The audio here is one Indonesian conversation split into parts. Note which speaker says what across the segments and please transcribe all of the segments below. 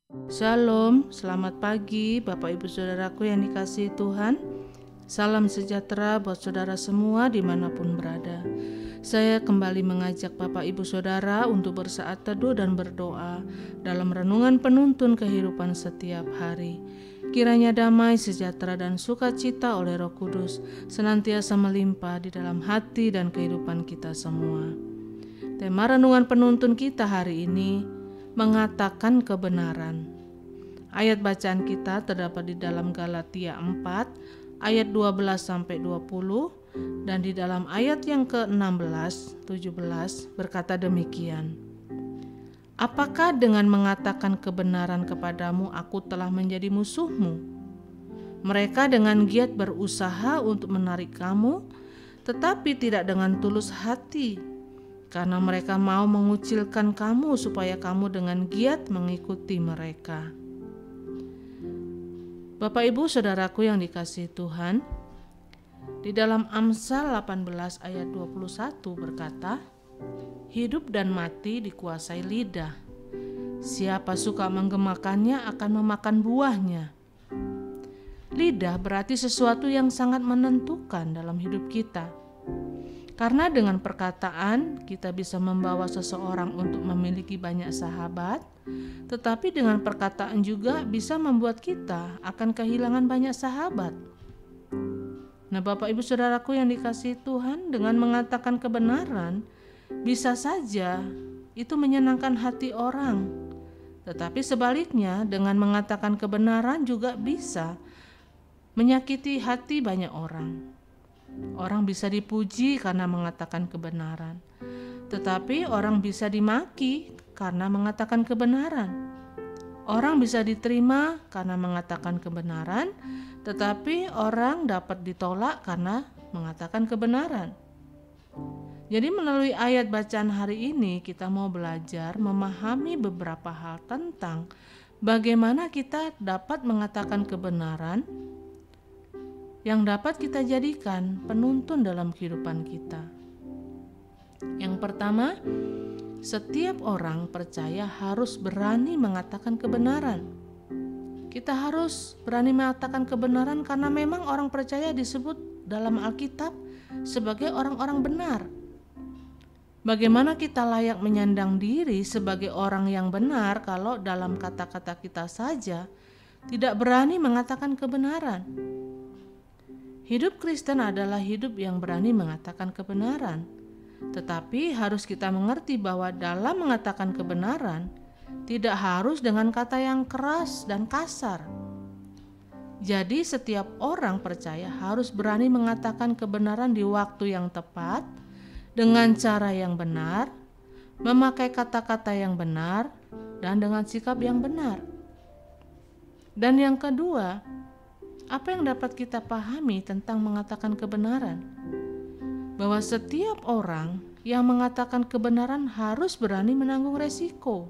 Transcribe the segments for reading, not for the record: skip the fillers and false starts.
Speaker 1: Shalom, selamat pagi Bapak Ibu Saudaraku yang dikasihi Tuhan. Salam sejahtera buat saudara semua dimanapun berada. Saya kembali mengajak Bapak Ibu Saudara untuk bersaat teduh dan berdoa dalam renungan penuntun kehidupan setiap hari. Kiranya damai, sejahtera, dan sukacita oleh Roh Kudus senantiasa melimpah di dalam hati dan kehidupan kita semua. Tema renungan penuntun kita hari ini mengatakan kebenaran. Ayat bacaan kita terdapat di dalam Galatia 4 ayat 12-20 dan di dalam ayat yang ke-16, 17 berkata demikian. Apakah dengan mengatakan kebenaran kepadamu aku telah menjadi musuhmu? Mereka dengan giat berusaha untuk menarik kamu, tetapi tidak dengan tulus hati, karena mereka mau mengucilkan kamu supaya kamu dengan giat mengikuti mereka. Bapak Ibu Saudaraku yang dikasihi Tuhan, di dalam Amsal 18 ayat 21 berkata, hidup dan mati dikuasai lidah. Siapa suka menggemakannya akan memakan buahnya. Lidah berarti sesuatu yang sangat menentukan dalam hidup kita. Karena dengan perkataan kita bisa membawa seseorang untuk memiliki banyak sahabat, tetapi dengan perkataan juga bisa membuat kita akan kehilangan banyak sahabat. Nah, Bapak Ibu Saudaraku yang dikasihi Tuhan, dengan mengatakan kebenaran bisa saja itu menyenangkan hati orang. Tetapi sebaliknya, dengan mengatakan kebenaran juga bisa menyakiti hati banyak orang. Orang bisa dipuji karena mengatakan kebenaran, tetapi orang bisa dimaki karena mengatakan kebenaran. Orang bisa diterima karena mengatakan kebenaran, tetapi orang dapat ditolak karena mengatakan kebenaran. Jadi melalui ayat bacaan hari ini kita mau belajar memahami beberapa hal tentang bagaimana kita dapat mengatakan kebenaran yang dapat kita jadikan penuntun dalam kehidupan kita. Yang pertama, setiap orang percaya harus berani mengatakan kebenaran. Kita harus berani mengatakan kebenaran karena memang orang percaya disebut dalam Alkitab sebagai orang-orang benar. Bagaimana kita layak menyandang diri sebagai orang yang benar kalau dalam kata-kata kita saja tidak berani mengatakan kebenaran? Hidup Kristen adalah hidup yang berani mengatakan kebenaran. Tetapi harus kita mengerti bahwa dalam mengatakan kebenaran tidak harus dengan kata yang keras dan kasar. Jadi setiap orang percaya harus berani mengatakan kebenaran di waktu yang tepat, dengan cara yang benar, memakai kata-kata yang benar, dan dengan sikap yang benar. Dan yang kedua, apa yang dapat kita pahami tentang mengatakan kebenaran? Bahwa setiap orang yang mengatakan kebenaran harus berani menanggung resiko.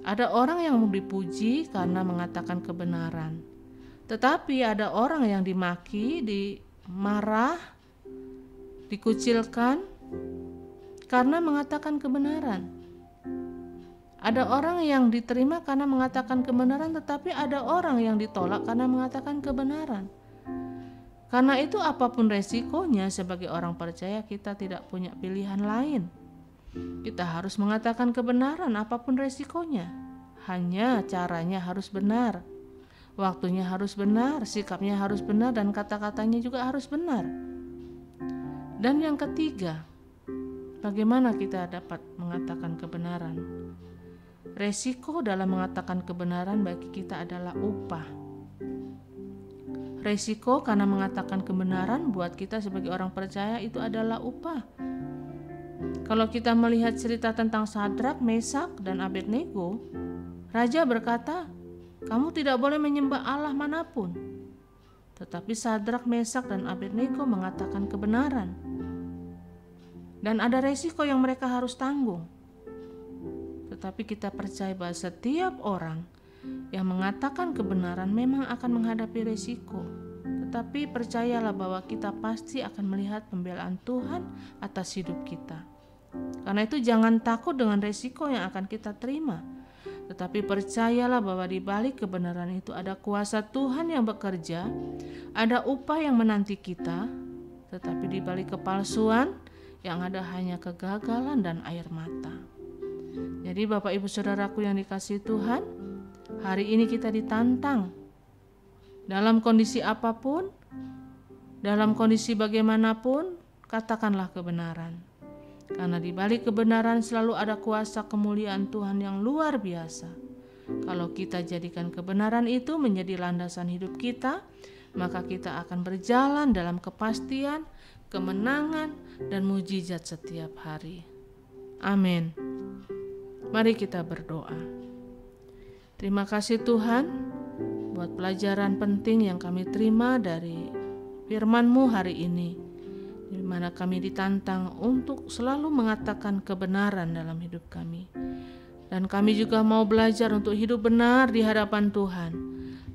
Speaker 1: Ada orang yang dipuji karena mengatakan kebenaran, tetapi ada orang yang dimaki, dimarah, dikucilkan karena mengatakan kebenaran. Ada orang yang diterima karena mengatakan kebenaran, tetapi ada orang yang ditolak karena mengatakan kebenaran. Karena itu apapun resikonya, sebagai orang percaya kita tidak punya pilihan lain. Kita harus mengatakan kebenaran apapun resikonya. Hanya caranya harus benar. Waktunya harus benar, sikapnya harus benar, dan kata-katanya juga harus benar. Dan yang ketiga, bagaimana kita dapat mengatakan kebenaran? Resiko dalam mengatakan kebenaran bagi kita adalah upah. Resiko karena mengatakan kebenaran buat kita sebagai orang percaya itu adalah upah. Kalau kita melihat cerita tentang Sadrak, Mesak, dan Abednego, Raja berkata, kamu tidak boleh menyembah Allah manapun. Tetapi Sadrak, Mesak, dan Abednego mengatakan kebenaran. Dan ada resiko yang mereka harus tanggung. Tetapi kita percaya bahwa setiap orang yang mengatakan kebenaran memang akan menghadapi resiko. Tetapi percayalah bahwa kita pasti akan melihat pembelaan Tuhan atas hidup kita. Karena itu jangan takut dengan resiko yang akan kita terima. Tetapi percayalah bahwa di balik kebenaran itu ada kuasa Tuhan yang bekerja, ada upah yang menanti kita, tetapi di balik kepalsuan yang ada hanya kegagalan dan air mata. Jadi Bapak Ibu Saudaraku yang dikasihi Tuhan, hari ini kita ditantang dalam kondisi apapun, dalam kondisi bagaimanapun, katakanlah kebenaran. Karena di balik kebenaran selalu ada kuasa kemuliaan Tuhan yang luar biasa. Kalau kita jadikan kebenaran itu menjadi landasan hidup kita, maka kita akan berjalan dalam kepastian, kemenangan, dan mujizat setiap hari. Amin. Mari kita berdoa. Terima kasih Tuhan buat pelajaran penting yang kami terima dari firman-Mu hari ini, di mana kami ditantang untuk selalu mengatakan kebenaran dalam hidup kami. Dan kami juga mau belajar untuk hidup benar di hadapan Tuhan,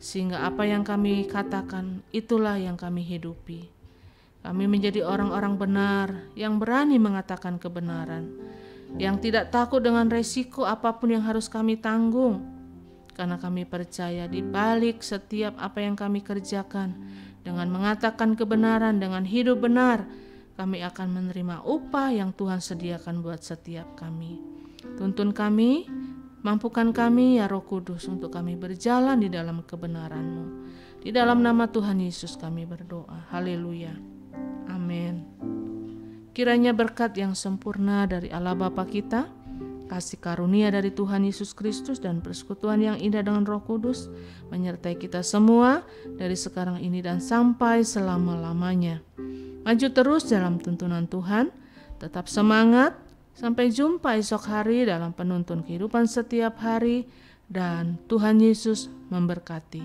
Speaker 1: sehingga apa yang kami katakan itulah yang kami hidupi. Kami menjadi orang-orang benar yang berani mengatakan kebenaran, yang tidak takut dengan resiko apapun yang harus kami tanggung, karena kami percaya di balik setiap apa yang kami kerjakan, dengan mengatakan kebenaran, dengan hidup benar, kami akan menerima upah yang Tuhan sediakan buat setiap kami. Tuntun kami, mampukan kami ya Roh Kudus untuk kami berjalan di dalam kebenaran-Mu. Di dalam nama Tuhan Yesus kami berdoa. Haleluya. Amin. Kiranya berkat yang sempurna dari Allah Bapa kita, kasih karunia dari Tuhan Yesus Kristus, dan persekutuan yang indah dengan Roh Kudus menyertai kita semua dari sekarang ini dan sampai selama-lamanya. Maju terus dalam tuntunan Tuhan, tetap semangat, sampai jumpa esok hari dalam penuntun kehidupan setiap hari, dan Tuhan Yesus memberkati.